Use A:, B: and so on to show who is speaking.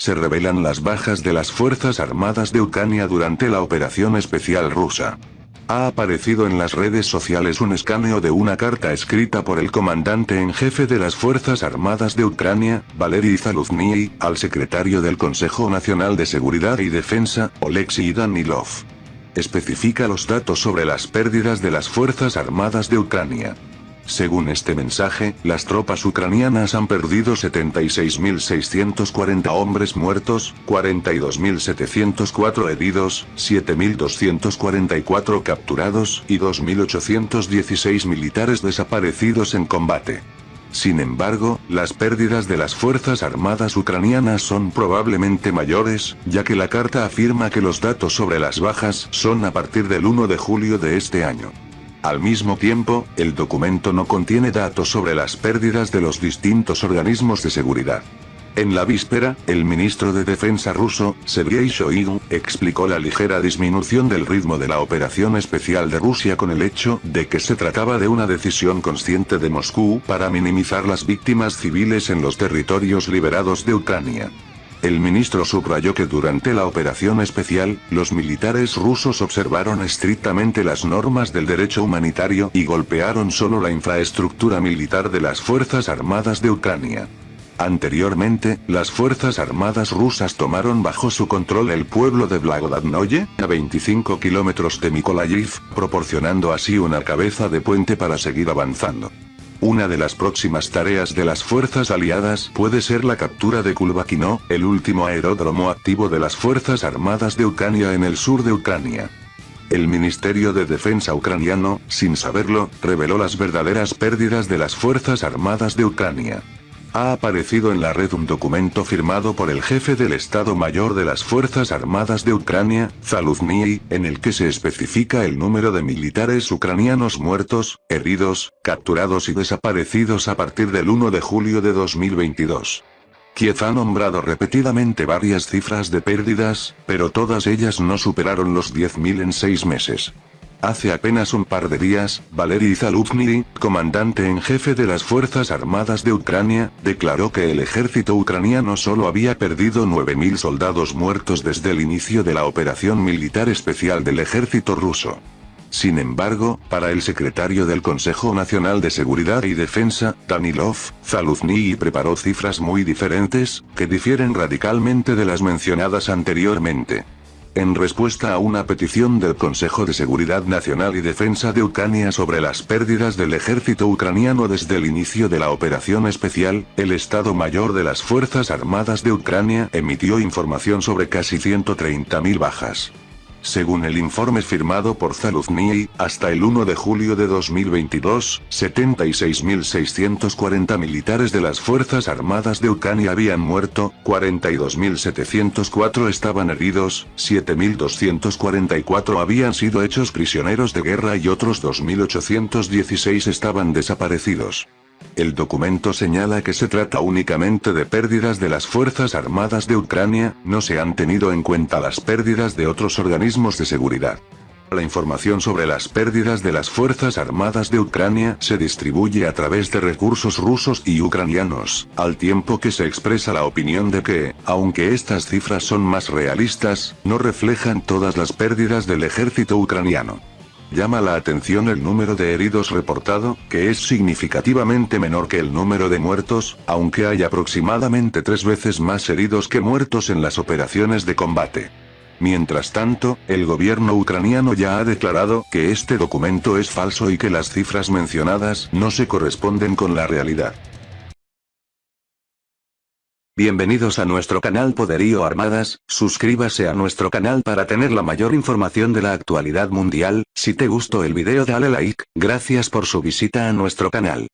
A: Se revelan las bajas de las Fuerzas Armadas de Ucrania durante la operación especial rusa. Ha aparecido en las redes sociales un escaneo de una carta escrita por el comandante en jefe de las Fuerzas Armadas de Ucrania, Valery Zaluzhnyi, al secretario del Consejo Nacional de Seguridad y Defensa, Oleksiy Danilov. Especifica los datos sobre las pérdidas de las Fuerzas Armadas de Ucrania. Según este mensaje, las tropas ucranianas han perdido 76.640 hombres muertos, 42.704 heridos, 7.244 capturados y 2.816 militares desaparecidos en combate. Sin embargo, las pérdidas de las Fuerzas Armadas ucranianas son probablemente mayores, ya que la carta afirma que los datos sobre las bajas son a partir del 1 de julio de este año. Al mismo tiempo, el documento no contiene datos sobre las pérdidas de los distintos organismos de seguridad. En la víspera, el ministro de Defensa ruso, Sergei Shoigu, explicó la ligera disminución del ritmo de la operación especial de Rusia con el hecho de que se trataba de una decisión consciente de Moscú para minimizar las víctimas civiles en los territorios liberados de Ucrania. El ministro subrayó que durante la operación especial, los militares rusos observaron estrictamente las normas del derecho humanitario y golpearon solo la infraestructura militar de las Fuerzas Armadas de Ucrania. Anteriormente, las Fuerzas Armadas rusas tomaron bajo su control el pueblo de Blagodadnoye, a 25 kilómetros de Mykolaiv, proporcionando así una cabeza de puente para seguir avanzando. Una de las próximas tareas de las fuerzas aliadas puede ser la captura de Kulbakino, el último aeródromo activo de las Fuerzas Armadas de Ucrania en el sur de Ucrania. El Ministerio de Defensa ucraniano, sin saberlo, reveló las verdaderas pérdidas de las Fuerzas Armadas de Ucrania. Ha aparecido en la red un documento firmado por el jefe del Estado Mayor de las Fuerzas Armadas de Ucrania, Zaluzhnyi, en el que se especifica el número de militares ucranianos muertos, heridos, capturados y desaparecidos a partir del 1 de julio de 2022. Kiev ha nombrado repetidamente varias cifras de pérdidas, pero todas ellas no superaron los 10.000 en 6 meses. Hace apenas un par de días, Valery Zaluzhnyi, comandante en jefe de las Fuerzas Armadas de Ucrania, declaró que el ejército ucraniano solo había perdido 9.000 soldados muertos desde el inicio de la operación militar especial del ejército ruso. Sin embargo, para el secretario del Consejo Nacional de Seguridad y Defensa, Danilov, Zaluzhnyi preparó cifras muy diferentes, que difieren radicalmente de las mencionadas anteriormente. En respuesta a una petición del Consejo de Seguridad Nacional y Defensa de Ucrania sobre las pérdidas del ejército ucraniano desde el inicio de la operación especial, el Estado Mayor de las Fuerzas Armadas de Ucrania emitió información sobre casi 130.000 bajas. Según el informe firmado por Zaluzhnyi, hasta el 1 de julio de 2022, 76.640 militares de las Fuerzas Armadas de Ucrania habían muerto, 42.704 estaban heridos, 7.244 habían sido hechos prisioneros de guerra y otros 2.816 estaban desaparecidos. El documento señala que se trata únicamente de pérdidas de las Fuerzas Armadas de Ucrania, no se han tenido en cuenta las pérdidas de otros organismos de seguridad. La información sobre las pérdidas de las Fuerzas Armadas de Ucrania se distribuye a través de recursos rusos y ucranianos, al tiempo que se expresa la opinión de que, aunque estas cifras son más realistas, no reflejan todas las pérdidas del ejército ucraniano. Llama la atención el número de heridos reportado, que es significativamente menor que el número de muertos, aunque hay aproximadamente 3 veces más heridos que muertos en las operaciones de combate. Mientras tanto, el gobierno ucraniano ya ha declarado que este documento es falso y que las cifras mencionadas no se corresponden con la realidad. Bienvenidos a nuestro canal Poderío Armadas, suscríbase a nuestro canal para tener la mayor información de la actualidad mundial. Si te gustó el video dale like, gracias por su visita a nuestro canal.